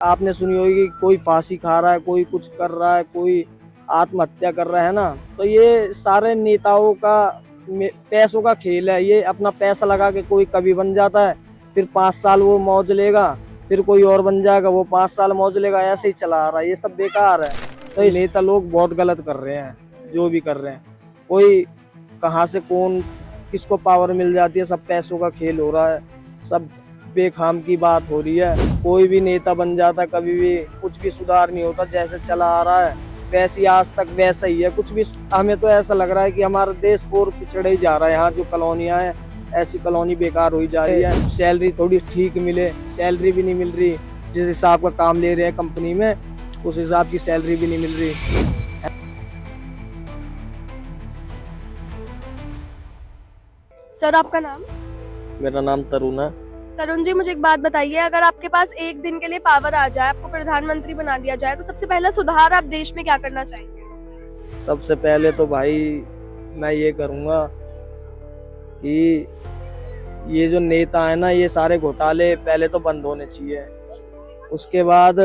आपने सुनी होगी कोई फांसी खा रहा है, कोई कुछ कर रहा है, कोई आत्महत्या कर रहा है ना। तो ये सारे नेताओं का पैसों का खेल है। ये अपना पैसा लगा के कोई कभी बन जाता है, फिर 5 साल वो मौज लेगा, फिर कोई और बन जाएगा, वो 5 साल मौज लेगा, ऐसे ही चला आ रहा है। ये सब बेकार है। तो नेता लोग बहुत गलत कर रहे हैं, जो भी कर रहे हैं। कोई कहाँ से कौन किसको पावर मिल जाती है, सब पैसों का खेल हो रहा है, सब बेखाम की बात हो रही है। कोई भी नेता बन जाता है, कभी भी कुछ भी सुधार नहीं होता। जैसे चला आ रहा है वैसे ही आज तक वैसा ही है। कुछ भी हमें तो ऐसा लग रहा है कि हमारा देश और पिछड़े ही जा रहा है। यहाँ जो कॉलोनियां हैं, ऐसी कॉलोनी बेकार हुई जा रही है। सैलरी थोड़ी ठीक मिले, सैलरी भी नहीं मिल रही। जिस हिसाब का काम ले रहे हैं कंपनी में, उस हिसाब की सैलरी भी नहीं मिल रही। सर, आपका नाम? मेरा नाम तरुण है। तरुण जी, मुझे एक बात बताइए, अगर आपके पास एक दिन के लिए पावर आ जाए, आपको प्रधानमंत्री बना दिया जाए, तो सबसे पहला सुधार आप देश में क्या करना चाहेंगे? सबसे पहले तो भाई मैं ये करूँगा कि ये जो नेता है ना, ये सारे घोटाले पहले तो बंद होने चाहिए। उसके बाद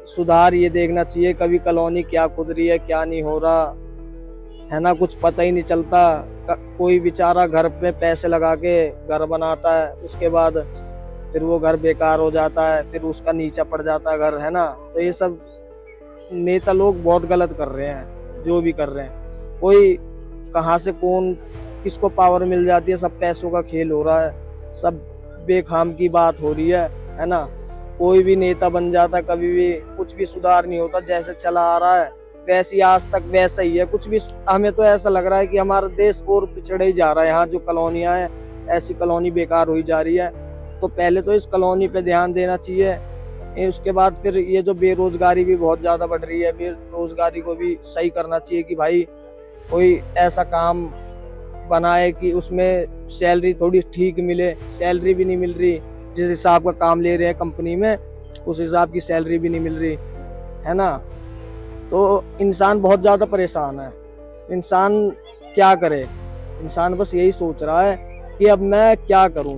सुधार ये देखना चाहिए, कभी कॉलोनी क्या खुद रही है, क्या नहीं हो रहा है ना, कुछ पता ही नहीं चलता। कोई बेचारा घर पे पैसे लगा के घर बनाता है, उसके बाद फिर वो घर बेकार हो जाता है, फिर उसका नीचा पड़ जाता है घर, है ना। तो ये सब नेता लोग बहुत गलत कर रहे हैं, जो भी कर रहे हैं। कोई कहाँ से कौन किसको पावर मिल जाती है, सब पैसों का खेल हो रहा है, सब बेखाम की बात हो रही है ना। कोई भी नेता बन जाता है, कभी भी कुछ भी सुधार नहीं होता। जैसे चला आ रहा है वैसे ही आज तक वैसा ही है। कुछ भी हमें तो ऐसा लग रहा है कि हमारा देश और पिछड़े ही जा रहा है। यहाँ जो कॉलोनियां हैं, ऐसी कॉलोनी बेकार हुई जा रही है। तो पहले तो इस कॉलोनी पे ध्यान देना चाहिए। उसके बाद फिर ये जो बेरोजगारी भी बहुत ज्यादा बढ़ रही है, बेरोजगारी को भी सही करना चाहिए कि भाई कोई ऐसा काम बनाए कि उसमें सैलरी थोड़ी ठीक मिले। सैलरी भी नहीं मिल रही। जिस हिसाब का काम ले रहे हैं कंपनी में, उस हिसाब की सैलरी भी नहीं मिल रही, है ना। तो इंसान बहुत ज्यादा परेशान है। इंसान क्या करे? इंसान बस यही सोच रहा है कि अब मैं क्या करूं,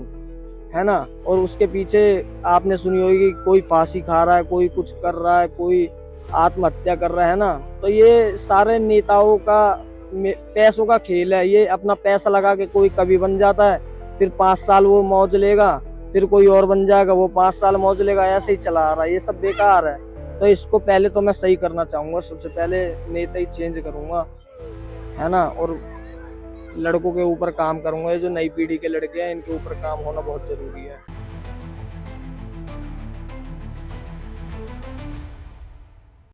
है ना। और उसके पीछे आपने सुनी होगी कोई फांसी खा रहा है, कोई कुछ कर रहा है, कोई आत्महत्या कर रहा है ना। तो ये सारे नेताओं का पैसों का खेल है। ये अपना पैसा लगा के कोई कभी बन जाता है, फिर 5 साल वो मौज लेगा, फिर कोई और बन जाएगा, वो 5 साल मौज लेगा, ऐसे ही चला आ रहा है। ये सब बेकार है। तो इसको पहले तो मैं सही करना चाहूंगा। सबसे पहले नेता ही चेंज करूंगा, है ना। और लड़कों के ऊपर काम करूंगा। ये जो नई पीढ़ी के लड़के हैं, इनके ऊपर काम होना बहुत जरूरी है।